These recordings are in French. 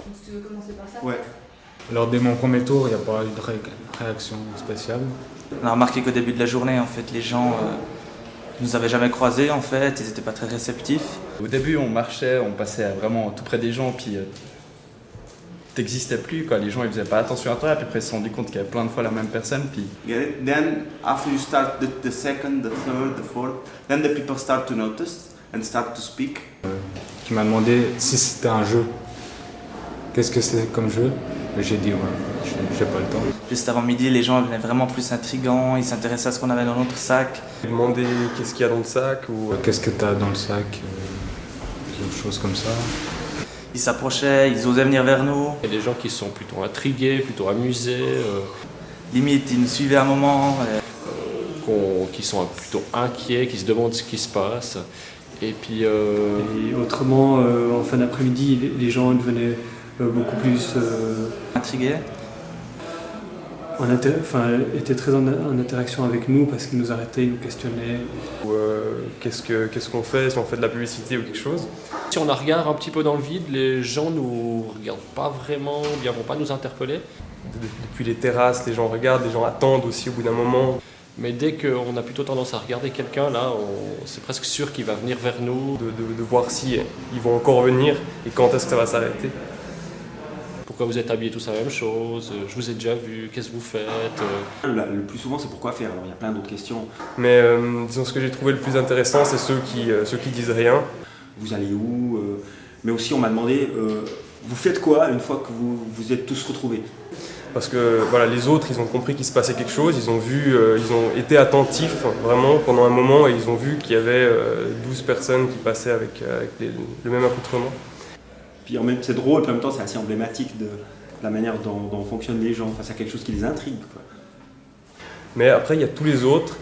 Donc si tu veux commencer par ça. Ouais. Alors dès mon premier tour, il n'y a pas eu de réaction spéciale. On a remarqué qu'au début de la journée, en fait, les gens ne nous avaient jamais croisés, en fait, ils n'étaient pas très réceptifs. Au début, on marchait, on passait vraiment tout près des gens, puis t'existais plus, quoi. Les gens, ils faisaient pas attention à toi, puis après, ils se sont rendus compte qu'il y avait plein de fois la même personne, puis... Then, after you start the second, the third, the fourth, then the people start to notice and start to speak. Qui m'a demandé si c'était un jeu. Qu'est-ce que c'est comme jeu? Et j'ai dit ouais, j'ai pas le temps. Juste avant midi, les gens venaient vraiment plus intrigants, ils s'intéressaient à ce qu'on avait dans notre sac. Ils demandaient qu'est-ce qu'il y a dans le sac ou... Qu'est-ce que t'as dans le sac? Des choses comme ça. Ils s'approchaient, ils osaient venir vers nous. Il y a des gens qui sont plutôt intrigués, plutôt amusés, Limite, ils nous suivaient un moment. qui sont plutôt inquiets, qui se demandent ce qui se passe. Et puis... Et autrement, en fin d'après-midi, les gens devenaient beaucoup plus Intrigués. Étaient très en interaction avec nous parce qu'ils nous arrêtaient, ils nous questionnaient. Ou qu'est-ce qu'on fait, si on fait de la publicité ou quelque chose. Si on a regard un petit peu dans le vide, les gens nous regardent pas vraiment, ou bien vont pas nous interpeller. Depuis les terrasses, les gens regardent, les gens attendent aussi au bout d'un moment. Mais dès qu'on a plutôt tendance à regarder quelqu'un, là, c'est presque sûr qu'il va venir vers nous. De voir si ils vont encore venir et quand est-ce que ça va s'arrêter. Pourquoi vous êtes habillés tous la même chose? Je vous ai déjà vu, qu'est-ce que vous faites? Le plus souvent, c'est pourquoi faire. Alors, il y a plein d'autres questions. Mais disons, ce que j'ai trouvé le plus intéressant, c'est ceux qui disent rien. Vous allez où Mais aussi, on m'a demandé, vous faites quoi une fois que vous êtes tous retrouvés? Parce que voilà, les autres, ils ont compris qu'il se passait quelque chose, ils ont vu, ils ont été attentifs vraiment pendant un moment et ils ont vu qu'il y avait 12 personnes qui passaient avec le même accoutrement. Puis en même c'est drôle, puis en même temps c'est assez emblématique de la manière dont fonctionnent les gens. Enfin, c'est quelque chose qui les intrigue, quoi. Mais après, il y a tous les autres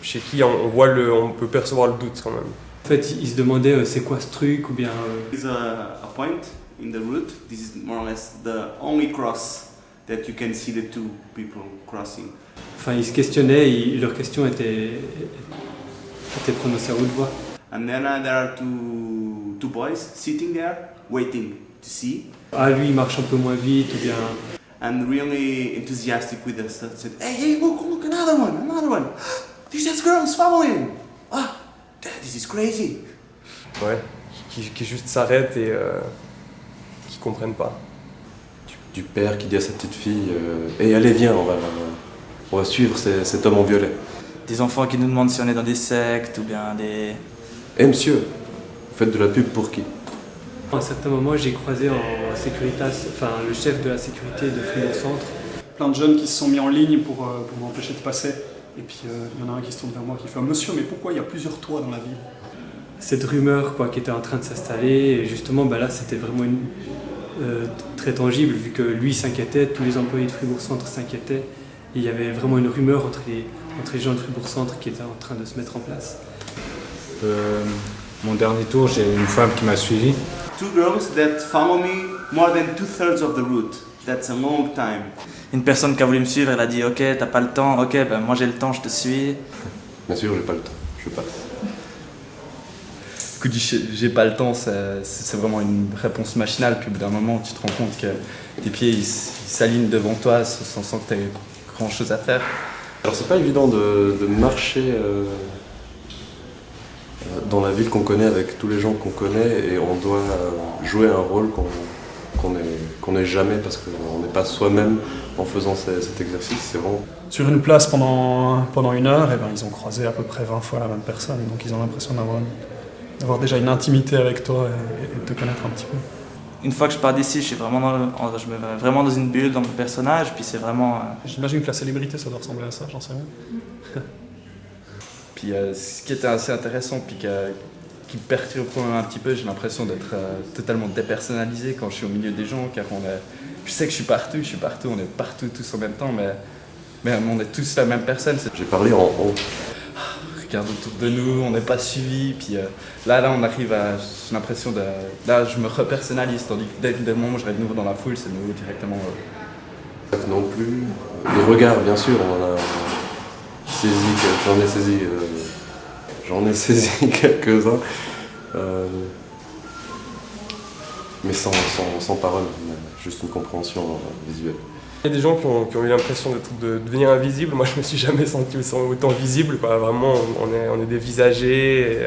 chez qui on peut percevoir le doute quand même. En fait, ils se demandaient c'est quoi ce truc ou bien... There's a point in the route. This is more or less the only cross that you can see the two people crossing. Enfin, ils se questionnaient, leurs questions étaient prononcées à haute voix. And then there are two boys sitting there, waiting to see. Ah, lui, il marche un peu moins vite, ou bien... And really enthusiastic with us. Said, hey, look, another one. These girls following. Ah, this is crazy. Ouais, qui juste s'arrêtent et qui comprennent pas. Du père qui dit à sa petite fille hey, allez viens, on va suivre cet homme en violet. Des enfants qui nous demandent si on est dans des sectes ou bien des... Eh monsieur, vous faites de la pub pour qui? À un certain moment, j'ai croisé en Securitas, le chef de la sécurité de Fribourg Centre. Plein de jeunes qui se sont mis en ligne pour m'empêcher de passer. Et puis il y en a un qui se tourne vers moi qui fait « Monsieur, mais pourquoi il y a plusieurs toits dans la ville ?» Cette rumeur qui était en train de s'installer, et justement là c'était vraiment très tangible vu que lui s'inquiétait, tous les employés de Fribourg Centre s'inquiétaient. Et il y avait vraiment une rumeur entre les gens de Fribourg Centre qui était en train de se mettre en place. Mon dernier tour, j'ai une femme qui m'a suivi. Two girls that follow me more than 2/3 of the route. That's a long time. Une personne qui a voulu me suivre, elle a dit « Ok, t'as pas le temps, ok, ben moi j'ai le temps, je te suis. » Bien sûr, j'ai pas le temps, je passe. Du coup, j'ai pas le temps, c'est vraiment une réponse machinale. Puis au bout d'un moment, tu te rends compte que tes pieds ils s'alignent devant toi sans que tu aies grand chose à faire. Alors c'est pas évident de marcher dans la ville qu'on connaît avec tous les gens qu'on connaît et on doit jouer un rôle qu'on n'est jamais parce qu'on n'est pas soi-même en faisant cet exercice. C'est vraiment... Sur une place pendant 1 heure, et ben, ils ont croisé à peu près 20 fois la même personne. Donc ils ont l'impression d'avoir déjà une intimité avec toi et de te connaître un petit peu. Une fois que je pars d'ici, je me mets vraiment dans une bulle, dans mon personnage, puis c'est vraiment... J'imagine que la célébrité, ça doit ressembler à ça, j'en sais rien. Puis ce qui était assez intéressant, puis qui me perturbe quand même un petit peu, j'ai l'impression d'être totalement dépersonnalisé quand je suis au milieu des gens, car je sais que je suis partout, on est partout tous en même temps, mais on est tous la même personne. J'ai parlé en haut. Regarde autour de nous, on n'est pas suivi, puis là on arrive à, j'ai l'impression là je me repersonnalise, tandis que dès le moment où je serai de nouveau dans la foule, c'est de nouveau directement... Non plus. Les regards, bien sûr, j'en ai saisi quelques-uns. mais sans parole, juste une compréhension visuelle. Il y a des gens qui ont eu l'impression de devenir invisibles. Moi, je me suis jamais senti autant visible, quoi. Vraiment, on est dévisagés.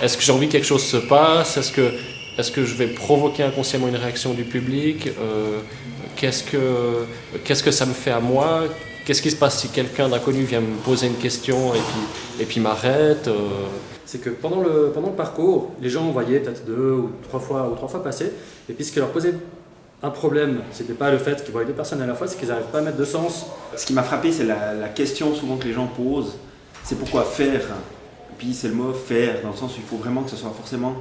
Est-ce que j'ai envie que quelque chose se passe? Est-ce que je vais provoquer inconsciemment une réaction du public? Qu'est-ce que ça me fait à moi? Qu'est-ce qui se passe si quelqu'un d'inconnu vient me poser une question et puis m'arrête? C'est que pendant le parcours, les gens voyaient peut-être 2 ou 3 fois passer, et puis ce qui leur posait un problème, c'était pas le fait qu'ils voyaient 2 personnes à la fois, c'est qu'ils n'arrivent pas à mettre de sens. Ce qui m'a frappé, c'est la question souvent que les gens posent, c'est pourquoi faire? Et puis c'est le mot faire, dans le sens où il faut vraiment que ce soit forcément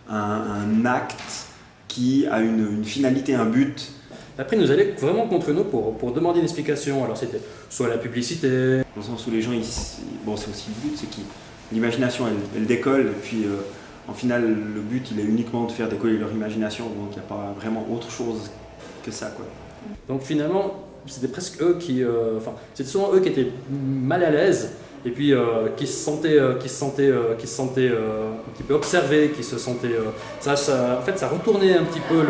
un acte qui a une finalité, un but. Après, ils nous allaient vraiment contre nous pour demander une explication. Alors c'était soit la publicité. Dans le sens où les gens, bon, c'est aussi le but, c'est que l'imagination, elle décolle, et puis en final, le but, il est uniquement de faire décoller leur imagination, donc il n'y a pas vraiment autre chose que ça, quoi. Donc finalement, c'était presque eux c'était souvent eux qui étaient mal à l'aise, et puis qui se sentaient un petit peu observés, qui se sentaient... en fait, ça retournait un petit peu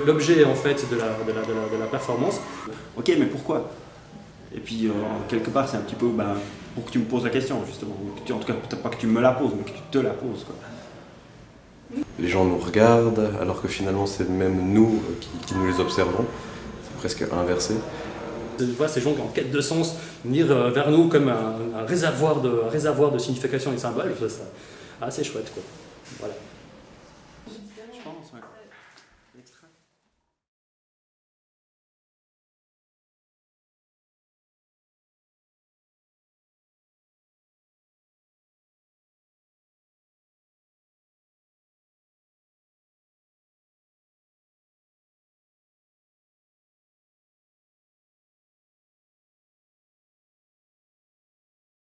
l'objet en fait, de la performance. Ok, mais pourquoi? Et puis, quelque part, c'est un petit peu pour que tu me poses la question, justement. En tout cas, peut-être pas que tu me la poses, mais que tu te la poses, quoi. Les gens nous regardent, alors que finalement, c'est même nous qui nous les observons. C'est presque inversé. Je vois ces gens qui en quête de sens venir vers nous comme un réservoir de signification et de symboles, c'est assez chouette, quoi. Voilà.